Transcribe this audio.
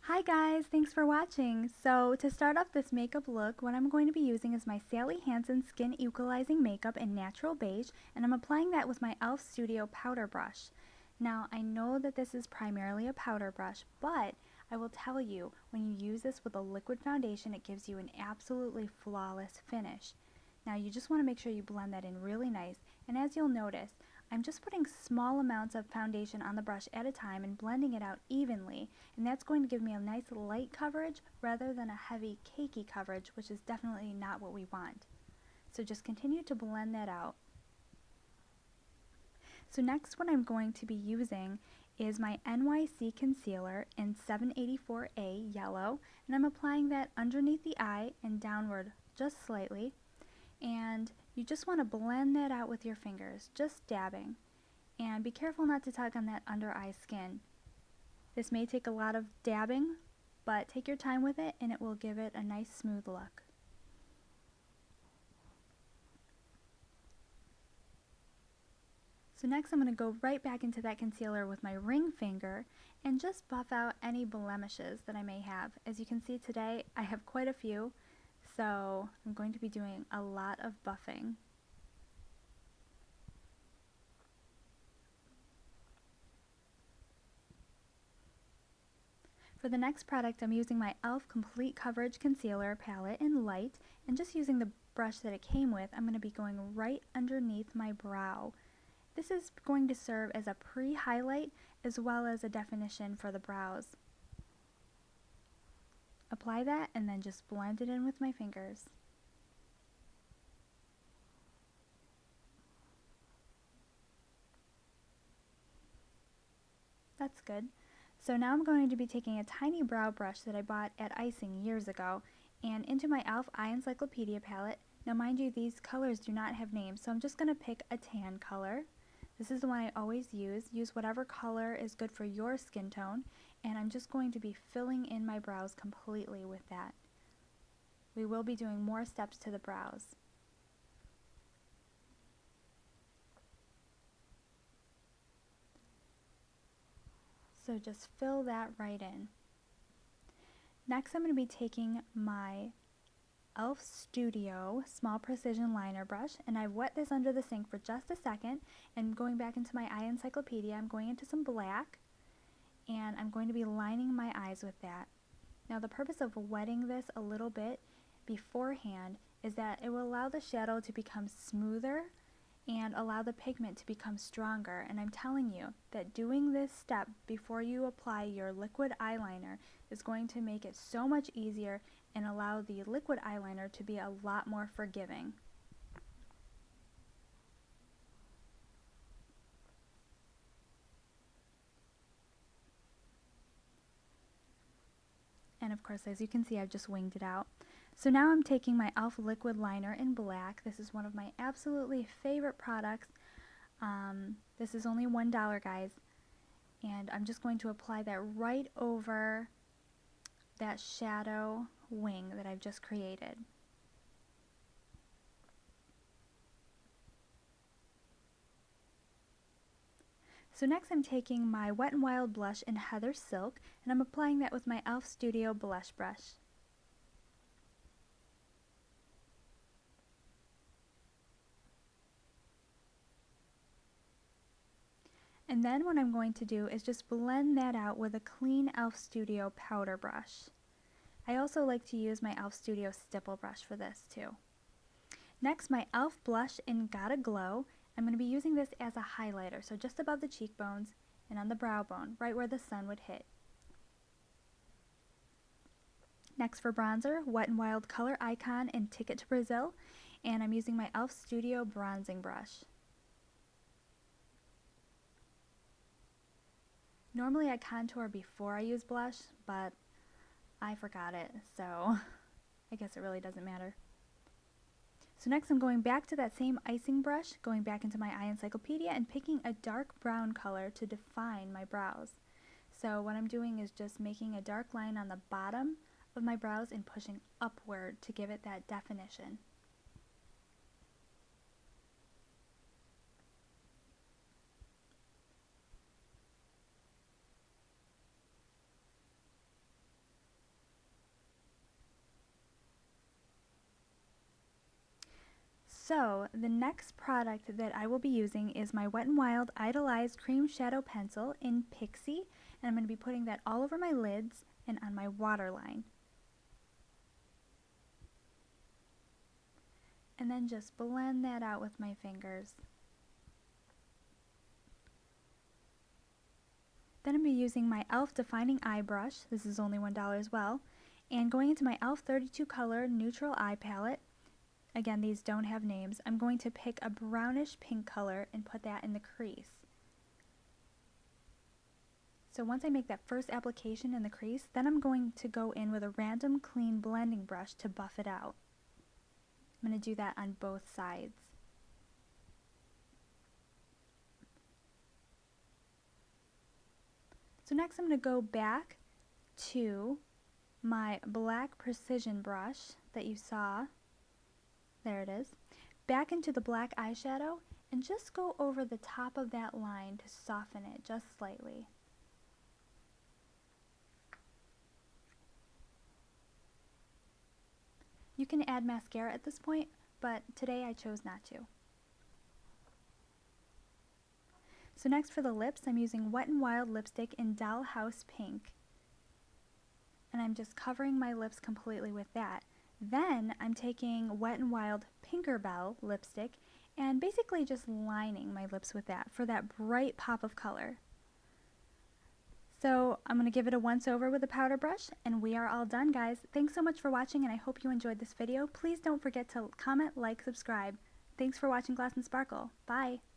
Hi guys, thanks for watching. So to start off this makeup look, what I'm going to be using is my Sally Hansen Skin Equalizing Makeup in Natural Beige, and I'm applying that with my e.l.f. Studio Powder Brush. Now I know that this is primarily a powder brush, but I will tell you, when you use this with a liquid foundation, it gives you an absolutely flawless finish. Now you just want to make sure you blend that in really nice, and as you'll notice, I'm just putting small amounts of foundation on the brush at a time and blending it out evenly, and that's going to give me a nice light coverage rather than a heavy cakey coverage, which is definitely not what we want. So just continue to blend that out. So next, what I'm going to be using is my NYC concealer in 784A yellow, and I'm applying that underneath the eye and downward just slightly. And you just want to blend that out with your fingers, just dabbing. And be careful not to tug on that under eye skin. This may take a lot of dabbing, but take your time with it and it will give it a nice smooth look. So next I'm going to go right back into that concealer with my ring finger and just buff out any blemishes that I may have. As you can see today, I have quite a few. So I'm going to be doing a lot of buffing. For the next product, I'm using my e.l.f. Complete Coverage Concealer Palette in Light, and just using the brush that it came with, I'm going to be going right underneath my brow. This is going to serve as a pre-highlight as well as a definition for the brows. Apply that and then just blend it in with my fingers. That's good. So now I'm going to be taking a tiny brow brush that I bought at Icing years ago and into my e.l.f. Eye Encyclopedia palette. Now mind you, these colors do not have names, so I'm just going to pick a tan color. This is the one I always use. Use whatever color is good for your skin tone, and I'm just going to be filling in my brows completely with that. We will be doing more steps to the brows. So just fill that right in. Next I'm going to be taking my e.l.f. Studio Small Precision Liner Brush, and I've wet this under the sink for just a second, and going back into my Eye Encyclopedia, I'm going into some black, and I'm going to be lining my eyes with that. Now the purpose of wetting this a little bit beforehand is that it will allow the shadow to become smoother and allow the pigment to become stronger, and I'm telling you that doing this step before you apply your liquid eyeliner is going to make it so much easier and allow the liquid eyeliner to be a lot more forgiving. And of course, as you can see, I've just winged it out. So now I'm taking my e.l.f. liquid liner in black. This is one of my absolutely favorite products. This is only $1, guys. And I'm just going to apply that right over that shadow wing that I've just created. So next I'm taking my Wet n Wild blush in Heather Silk, and I'm applying that with my e.l.f. Studio blush brush. And then what I'm going to do is just blend that out with a clean e.l.f. Studio powder brush. I also like to use my e.l.f. Studio stipple brush for this too. Next, my e.l.f. blush in Gotta Glow. I'm going to be using this as a highlighter, so just above the cheekbones and on the brow bone, right where the sun would hit. Next for bronzer, Wet n Wild Color Icon in Ticket to Brazil, and I'm using my e.l.f. Studio bronzing brush. Normally I contour before I use blush, but I forgot it, so I guess it really doesn't matter. So next I'm going back to that same icing brush, going back into my Eye Encyclopedia and picking a dark brown color to define my brows. So what I'm doing is just making a dark line on the bottom of my brows and pushing upward to give it that definition. So the next product that I will be using is my Wet n Wild Idolized Cream Shadow Pencil in Pixie, and I'm going to be putting that all over my lids and on my waterline. And then just blend that out with my fingers. Then I'm going to be using my e.l.f. Defining Eye Brush, this is only $1 as well, and going into my e.l.f. 32 color neutral eye palette. Again, these don't have names. I'm going to pick a brownish pink color and put that in the crease. So once I make that first application in the crease, then I'm going to go in with a random clean blending brush to buff it out. I'm going to do that on both sides. So next I'm going to go back to my black precision brush that you saw. There it is. Back into the black eyeshadow and just go over the top of that line to soften it just slightly. You can add mascara at this point, but today I chose not to. So next for the lips, I'm using Wet n Wild lipstick in Dollhouse Pink. And I'm just covering my lips completely with that. Then I'm taking Wet n Wild Pinkerbell lipstick and basically just lining my lips with that for that bright pop of color. So I'm going to give it a once over with a powder brush, and we are all done, guys. Thanks so much for watching, and I hope you enjoyed this video. Please don't forget to comment, like, subscribe. Thanks for watching Gloss and Sparkle. Bye!